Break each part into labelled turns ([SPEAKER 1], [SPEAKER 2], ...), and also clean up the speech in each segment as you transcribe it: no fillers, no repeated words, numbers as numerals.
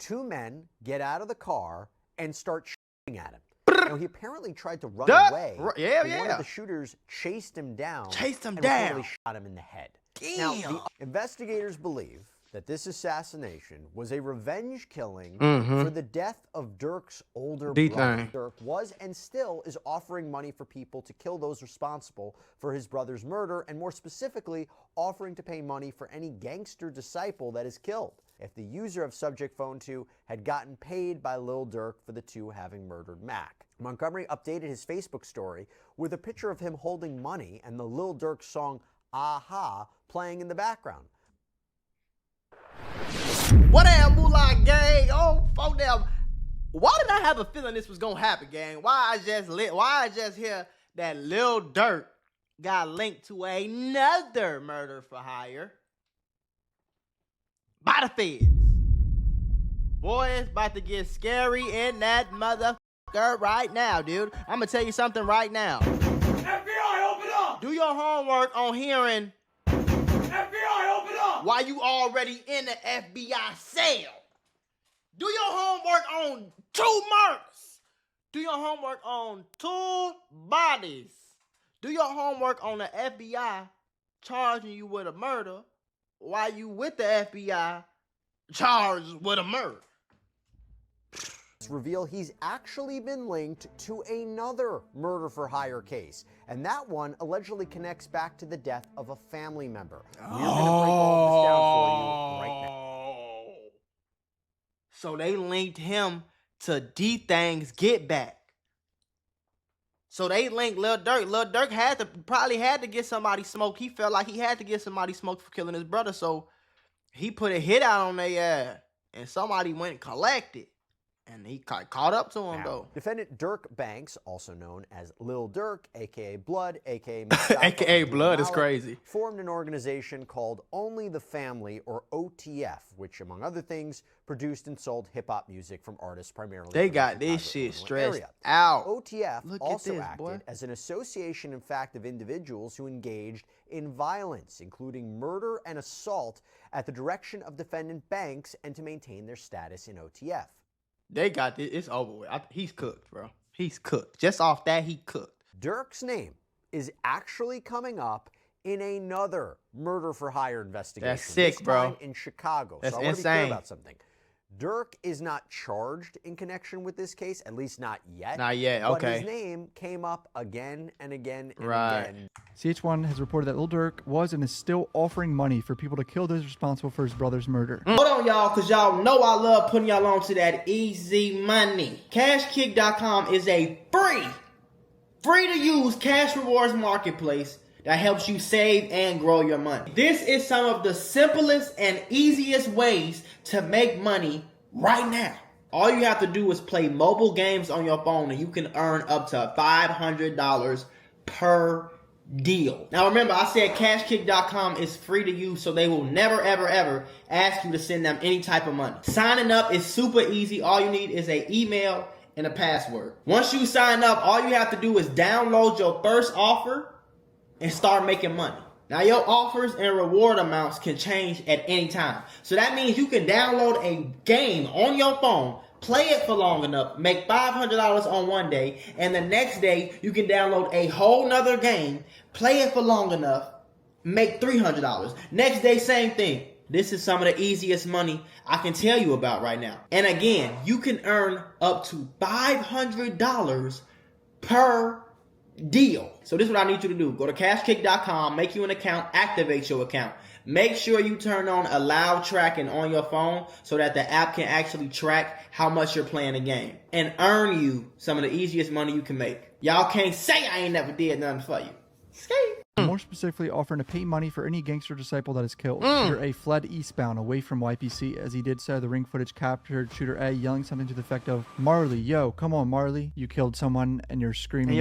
[SPEAKER 1] two men get out of the car and start shooting at him. Now, he apparently tried to run away. One of the shooters chased him down. Reportedly shot him in the head. Now, the investigators believe that this assassination was a revenge killing for the death of Durk's older brother. Durk was and still is offering money for people to kill those responsible for his brother's murder, and more specifically, offering to pay money for any gangster disciple that is killed. If the user of subject phone 2 had gotten paid by Lil Durk for the two having murdered Mac. Montgomery updated his Facebook story with a picture of him holding money and the Lil Durk song Aha playing in the background.
[SPEAKER 2] What up, Mula gang? Oh, fuck them. Why did I have a feeling this was gonna happen, gang? Why I just hear that Lil Durk got linked to another murder for hire by the feds? Boy, it's about to get scary in that motherfucker right now, dude. I'm gonna tell you something right now.
[SPEAKER 3] FBI, open up!
[SPEAKER 2] Do your homework on hearing
[SPEAKER 3] FBI, open up!
[SPEAKER 2] why you already in the FBI cell. Do your homework on 2 murders. Do your homework on 2 bodies. Do your homework on the FBI charging you with a murder while you with the FBI charged with a murder.
[SPEAKER 1] Reveal he's actually been linked to another murder for hire case, and that one allegedly connects back to the death of a family member. We're going to break all this down for you right now.
[SPEAKER 2] So they linked him to D-Thang's Get Back. So they linked Lil Durk. Lil Durk probably had to get somebody smoked. He felt like he had to get somebody smoked for killing his brother, so he put a hit out on their ass, and somebody went and collected. And he caught up to him, though.
[SPEAKER 1] Defendant Durk Banks, also known as Lil Durk, a.k.a. Blood, a.k.a.
[SPEAKER 2] a.k.a. Blood is crazy,
[SPEAKER 1] formed an organization called Only the Family, or OTF, which, among other things, produced and sold hip-hop music from artists primarily.
[SPEAKER 2] They got this shit stressed out.
[SPEAKER 1] OTF also acted as an association, in fact, of individuals who engaged in violence, including murder and assault, at the direction of defendant Banks and to maintain their status in OTF.
[SPEAKER 2] They got this. It's over with. He's cooked, bro. He's cooked. Just off that, he cooked.
[SPEAKER 1] Durk's name is actually coming up in another murder for hire investigation.
[SPEAKER 2] That's sick,
[SPEAKER 1] this
[SPEAKER 2] bro.
[SPEAKER 1] time in Chicago.
[SPEAKER 2] That's
[SPEAKER 1] so I want to be
[SPEAKER 2] insane.
[SPEAKER 1] clear about something. Durk is not charged in connection with this case, at least not yet.
[SPEAKER 2] Not yet, okay.
[SPEAKER 1] But his name came up again and again and again.
[SPEAKER 4] CH1 has reported that Lil Durk was and is still offering money for people to kill those responsible for his brother's murder.
[SPEAKER 2] Hold on, y'all, because y'all know I love putting y'all on to that easy money. CashKick.com is a free to use cash rewards marketplace that helps you save and grow your money. This is some of the simplest and easiest ways to make money right now. All you have to do is play mobile games on your phone and you can earn up to $500 per deal. Now remember, I said CashKick.com is free to use, so they will never, ever, ever ask you to send them any type of money. Signing up is super easy. All you need is an email and a password. Once you sign up, all you have to do is download your first offer and start making money. Now your offers and reward amounts can change at any time. So that means you can download a game on your phone, play it for long enough, make $500 on one day, and the next day you can download a whole nother game, play it for long enough, make $300. Next day, same thing. This is some of the easiest money I can tell you about right now. And again, you can earn up to $500 per deal. So this is what I need you to do. Go to CashKick.com, make you an account, activate your account. Make sure you turn on allow tracking on your phone so that the app can actually track how much you're playing the game and earn you some of the easiest money you can make. Y'all can't say I ain't never did nothing for you. Skate.
[SPEAKER 4] More specifically, offering to pay money for any gangster disciple that is killed. Shooter A fled eastbound away from YPC. As he did so, the ring footage captured Shooter A yelling something to the effect of, "Marley, yo, come on, Marley. You killed someone and you're screaming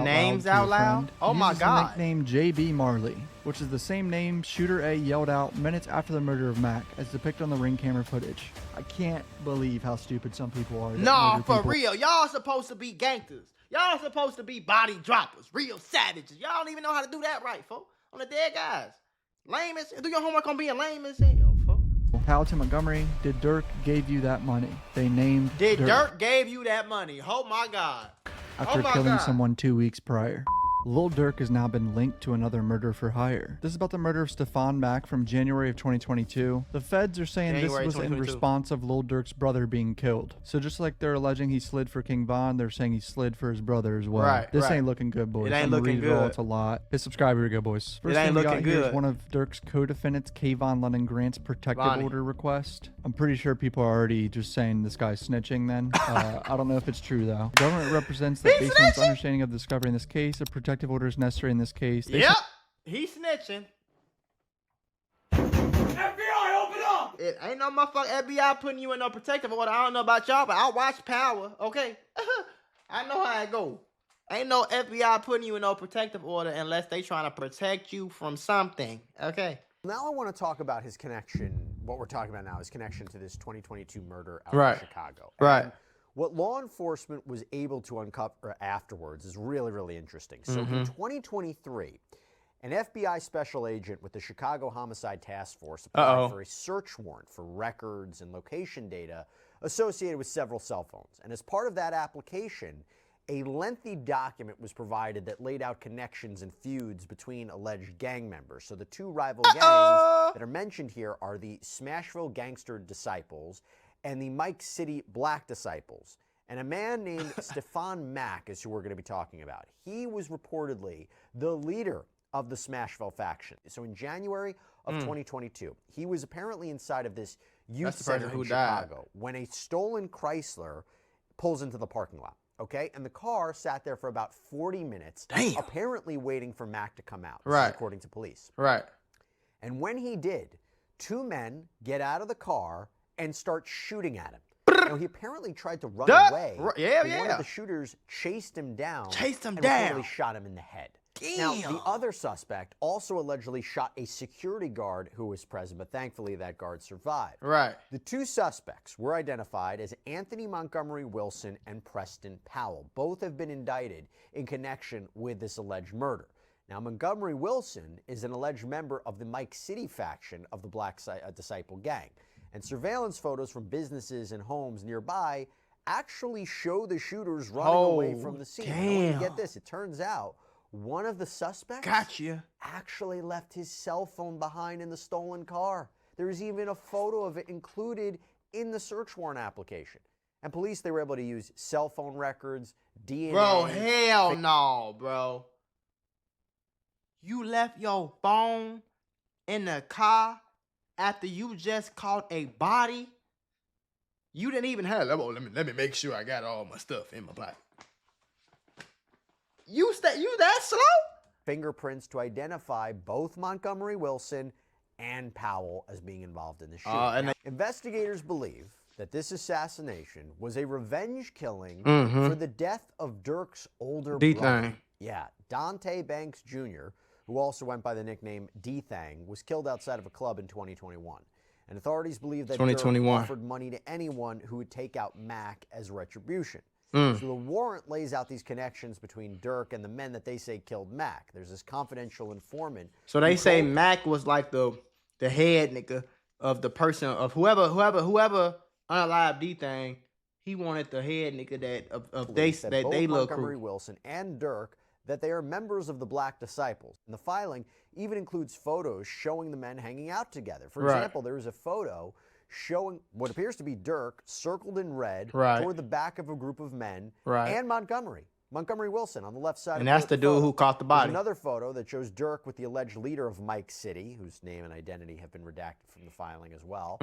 [SPEAKER 4] names out loud.
[SPEAKER 2] Oh my God.
[SPEAKER 4] The nickname JB Marley, which is the same name Shooter A yelled out minutes after the murder of Mac, as depicted on the ring camera footage. I can't believe how stupid some people are.
[SPEAKER 2] No, for real. Y'all supposed to be gangsters. Y'all supposed to be body droppers, real savages. Y'all don't even know how to do that right, folks. On the dead guys. Lame as, do your homework on being lame as hell, folks.
[SPEAKER 4] Powell Montgomery, did Durk gave you that money? They named
[SPEAKER 2] Did Durk gave you that money? Oh my God.
[SPEAKER 4] After killing someone 2 weeks prior. Lil Durk has now been linked to another murder for hire. This is about the murder of Stefan Mack from January of 2022. The feds are saying this was in response of Lil Durk's brother being killed. So just like they're alleging he slid for King Von, they're saying he slid for his brother as well. This ain't looking good, boys.
[SPEAKER 2] It ain't looking good.
[SPEAKER 4] It's a lot. Hit subscribe. Here we go, boys. First
[SPEAKER 2] it ain't
[SPEAKER 4] thing we got
[SPEAKER 2] looking
[SPEAKER 4] here
[SPEAKER 2] good.
[SPEAKER 4] is one of Durk's co-defendants, Kayvon London Grant's protective order request. I'm pretty sure people are already just saying this guy's snitching then. I don't know if it's true though. The government represents that based on its understanding of the discovery in this case, a protective order is necessary in this case.
[SPEAKER 2] Yep, he's snitching.
[SPEAKER 3] FBI, open up!
[SPEAKER 2] It ain't no motherfucking FBI putting you in no protective order. I don't know about y'all, but I watch Power, okay? I know how it go. Ain't no FBI putting you in no protective order unless they trying to protect you from something, okay?
[SPEAKER 1] Now I want to talk about his connection, what we're talking about now, his connection to this 2022 murder out in Chicago. And what law enforcement was able to uncover afterwards is really, really interesting. So in 2023, an FBI special agent with the Chicago Homicide Task Force applied for a search warrant for records and location data associated with several cell phones. And as part of that application, a lengthy document was provided that laid out connections and feuds between alleged gang members. So the two rival gangs that are mentioned here are the Smashville Gangster Disciples and the Mike City Black Disciples. And a man named Stefan Mack is who we're going to be talking about. He was reportedly the leader of the Smashville faction. So in January of 2022, he was apparently inside of this youth center in Chicago when a stolen Chrysler pulls into the parking lot. Okay, and the car sat there for about 40 minutes, apparently waiting for Mack to come out, according to police. And when he did, two men get out of the car and start shooting at him. Now, he apparently tried to run away. One of the shooters chased him down and reportedly shot him in the head. Now, the other suspect also allegedly shot a security guard who was present, but thankfully that guard survived. The two suspects were identified as Anthony Montgomery Wilson and Preston Powell. Both have been indicted in connection with this alleged murder. Now, Montgomery Wilson is an alleged member of the Mike City faction of the Black Disciple gang. And surveillance photos from businesses and homes nearby actually show the shooters running away from the scene. Now, when you get this, it turns out one of the suspects actually left his cell phone behind in the stolen car. There's even a photo of it included in the search warrant application. And police, they were able to use cell phone records, DNA.
[SPEAKER 2] Bro, hell no, bro. You left your phone in the car after you just caught a body? You didn't even have, let me make sure I got all my stuff in my pocket. You that slow?
[SPEAKER 1] Fingerprints to identify both Montgomery Wilson and Powell as being involved in the shooting. Investigators believe that this assassination was a revenge killing for the death of Durk's older brother. Yeah, Dante Banks Jr., who also went by the nickname D-Thang, was killed outside of a club in 2021. And authorities believe that Durk offered money to anyone who would take out Mack as retribution. So the warrant lays out these connections between Durk and the men that they say killed Mack. There's this confidential informant.
[SPEAKER 2] So they say Mack was like the head nigga of the person of whoever unalived D-Thang. He wanted the head nigga that they look
[SPEAKER 1] Montgomery Wilson and Durk, that they are members of the Black Disciples. And the filing even includes photos showing the men hanging out together. For example, there is a photo showing what appears to be Durk circled in red toward the back of a group of men and Montgomery Wilson on the left side.
[SPEAKER 2] And that's the dude who caught the body.
[SPEAKER 1] There's another photo that shows Durk with the alleged leader of Mike City, whose name and identity have been redacted from the filing as well.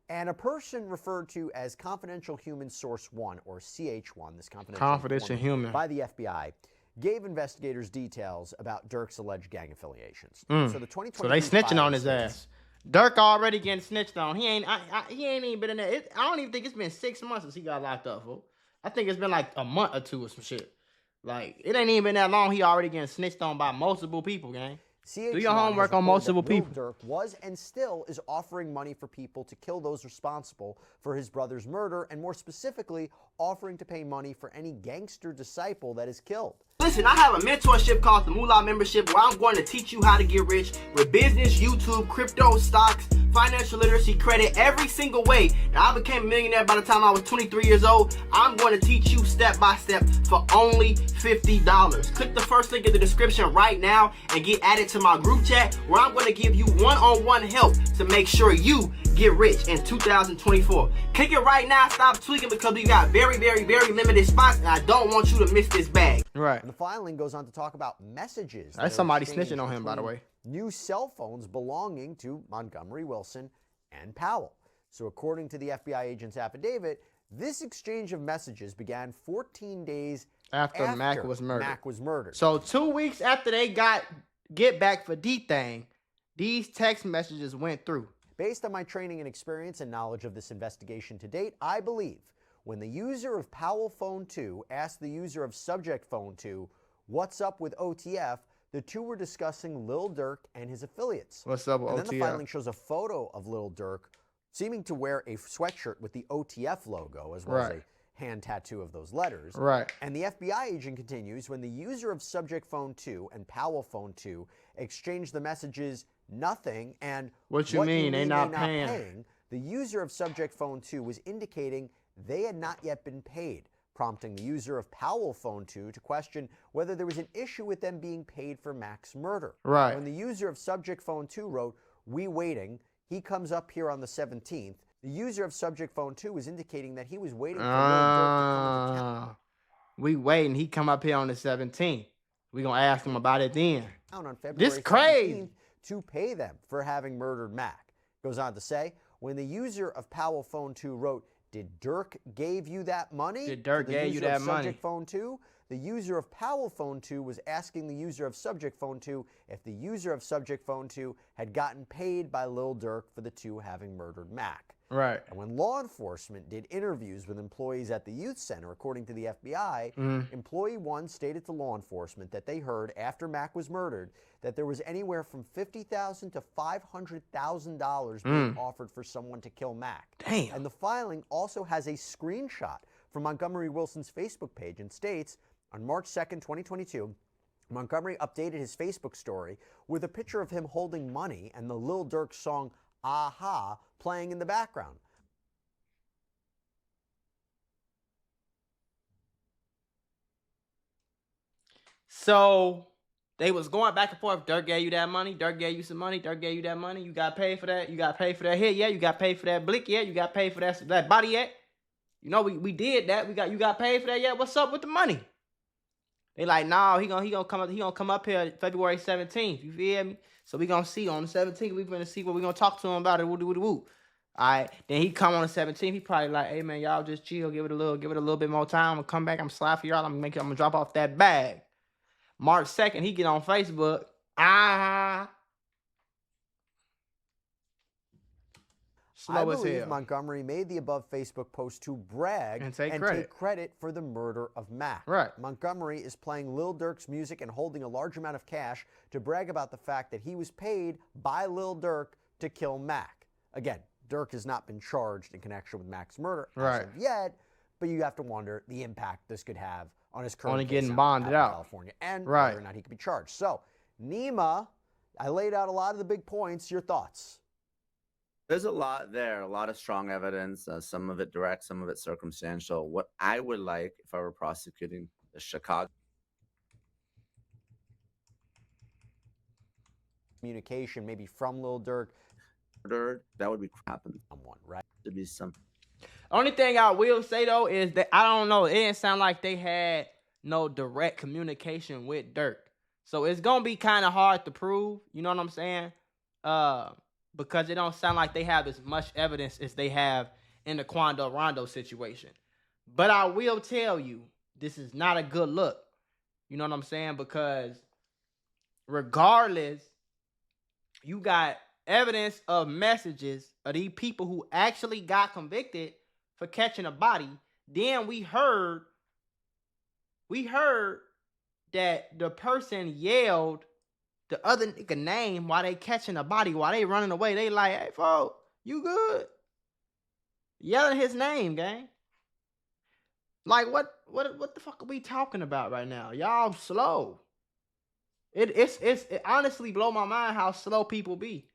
[SPEAKER 1] And a person referred to as Confidential Human Source 1, or CH1, this confidential human by the FBI, gave investigators details about Durk's alleged gang affiliations. So they
[SPEAKER 2] snitching on his ass. Durk already getting snitched on. He ain't even been in there. I don't even think it's been 6 months since he got locked up, fool. I think it's been like a month or two or some shit. Like, it ain't even been that long. He already getting snitched on by multiple people, gang. Do your homework on multiple people.
[SPEAKER 1] Durk was and still is offering money for people to kill those responsible for his brother's murder, and more specifically, offering to pay money for any gangster disciple that is killed.
[SPEAKER 2] Listen, I have a mentorship called the Mula membership where I'm going to teach you how to get rich with business, YouTube, crypto, stocks, financial literacy credit every single way that I became a millionaire by the time I was 23 years old. I'm going to teach you step by step for only $50. Click the first link in the description right now and get added to my group chat where I'm going to give you one-on-one help to make sure you get rich in 2024. Click it right now. Stop tweaking because we got very, very, very limited spots and I don't want you to miss this bag.
[SPEAKER 1] Right. And the filing goes on to talk about messages.
[SPEAKER 2] That's somebody snitching on him, by the way.
[SPEAKER 1] New cell phones belonging to Montgomery, Wilson, and Powell. So according to the FBI agent's affidavit, this exchange of messages began 14 days after
[SPEAKER 2] Mac was
[SPEAKER 1] murdered.
[SPEAKER 2] So 2 weeks after they got get back for D-Thing, these text messages went through.
[SPEAKER 1] Based on my training and experience and knowledge of this investigation to date, I believe when the user of Powell Phone 2 asked the user of Subject Phone 2, "What's up with OTF?" the two were discussing Lil Durk and his affiliates.
[SPEAKER 2] What's up with OTF?
[SPEAKER 1] And then the filing shows a photo of Lil Durk seeming to wear a sweatshirt with the OTF logo as well as a hand tattoo of those letters.
[SPEAKER 2] Right.
[SPEAKER 1] And the FBI agent continues, when the user of Subject Phone 2 and Powell Phone 2 exchanged the messages "nothing" and
[SPEAKER 2] "what you mean they not paying,"
[SPEAKER 1] the user of Subject Phone 2 was indicating they had not yet been paid, prompting the user of Powell Phone 2 to question whether there was an issue with them being paid for Mac's murder.
[SPEAKER 2] Right.
[SPEAKER 1] When the user of Subject Phone 2 wrote, "We waiting," he comes up here on the 17th. The user of Subject Phone 2 was indicating that he was waiting for Lil Durk to come into town.
[SPEAKER 2] We waiting. He come up here on the 17th. We gonna ask him about it then.
[SPEAKER 1] On February
[SPEAKER 2] this crazy.
[SPEAKER 1] 17th to pay them for having murdered Mac. Goes on to say, when the user of Powell Phone 2 wrote, "Did Durk gave you that money?"
[SPEAKER 2] Did Durk gave you that money?
[SPEAKER 1] Subject Phone 2, the user of Powell Phone 2 was asking the user of Subject Phone 2 if the user of Subject Phone 2 had gotten paid by Lil Durk for the two having murdered Mac.
[SPEAKER 2] Right.
[SPEAKER 1] And when law enforcement did interviews with employees at the youth center, according to the FBI, employee 1 stated to law enforcement that they heard after Mac was murdered that there was anywhere from $50,000 to $500,000 being offered for someone to kill Mac.
[SPEAKER 2] Damn.
[SPEAKER 1] And the filing also has a screenshot from Montgomery Wilson's Facebook page and states, on March 2nd, 2022, Montgomery updated his Facebook story with a picture of him holding money and the Lil Durk song "Aha" playing in the background.
[SPEAKER 2] So they was going back and forth. Durk gave you that money. Durk gave you some money. Durk gave you that money. You got paid for that. You got paid for that hit. Yeah, you got paid for that blick. Yeah, you got paid for that body yet. You know, we did that. You got paid for that yet? What's up with the money? They like, nah, he gonna come up here February 17th. You feel me? So we gonna see on the 17th. We gonna see what we gonna talk to him about it. Woo. All right. Then he come on the 17th. He probably like, hey man, y'all just chill. Give it a little bit more time. I'm gonna come back. I'm slide for y'all. I'm gonna drop off that bag. March 2nd, he get on Facebook.
[SPEAKER 1] I believe Montgomery made the above Facebook post to brag and take credit for the murder of Mac.
[SPEAKER 2] Right.
[SPEAKER 1] Montgomery is playing Lil Durk's music and holding a large amount of cash to brag about the fact that he was paid by Lil Durk to kill Mac. Again, Durk has not been charged in connection with Mac's murder as of yet, but you have to wonder the impact this could have on his current case
[SPEAKER 2] getting bonded out in
[SPEAKER 1] California and whether or not he could be charged. So, Nima, I laid out a lot of the big points. Your thoughts?
[SPEAKER 5] There's a lot there, a lot of strong evidence, some of it direct, some of it circumstantial. What I would like, if I were prosecuting the Chicago
[SPEAKER 1] communication, maybe from Lil Durk,
[SPEAKER 5] that would be crapping
[SPEAKER 1] someone, right?
[SPEAKER 5] To be some.
[SPEAKER 2] Only thing I will say though is that I don't know. It didn't sound like they had no direct communication with Durk, so it's gonna be kind of hard to prove. You know what I'm saying? Because it don't sound like they have as much evidence as they have in the Quando Rondo situation. But I will tell you, this is not a good look. You know what I'm saying? Because regardless, you got evidence of messages of these people who actually got convicted for catching a body. Then we heard that the person yelled the other nigga name while they catching a body, while they running away. They like, hey, folks, you good? Yelling his name, gang. Like, what the fuck are we talking about right now? Y'all slow. It honestly blow my mind how slow people be.